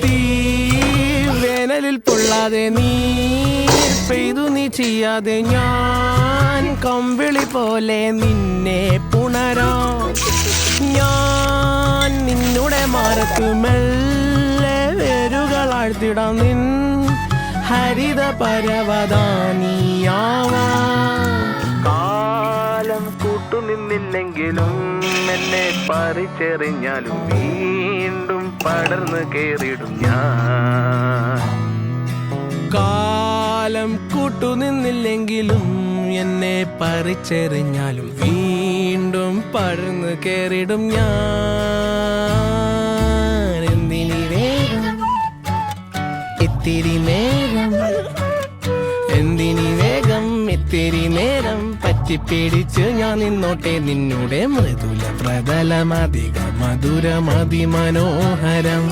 തീ വേനലിൽ പൊള്ളാതെ നീ പെയ്തു നീ ചെയ്യാതെ ഞാൻ കമ്പിളി പോലെ നിന്നെ പുണരാം ഞാൻ നിന്നുടെ മാറത്ത് മെല്ലെ വേരുകളാഴ്ത്തിടാം നിൻ ഹരിത പരവതാനിയാവാം കാലം കൂട്ടുനിന്നില്ലെങ്കിലും എന്നെ പറിച്ചെറിഞ്ഞാലും വീണ്ടും പടർന്നു കേറിടും ഞാൻ കാലം കൂട്ടുനിന്നില്ലെങ്കിലും എന്നെ പറിച്ചെറിഞ്ഞാലും വീണ്ടും പടർന്നു കേറിടും ഞാൻ എന്തിനി വേഗം ഇത്തിരി നേരം എന്തിനി വേഗം ഇത്തിരി നേരം പറ്റിപ്പിടിച്ച് ഞാൻ നിന്നോട്ടെ നിന്നുടെ മൃദുല പ്രതലമധിക മധുരമതിമനോഹരം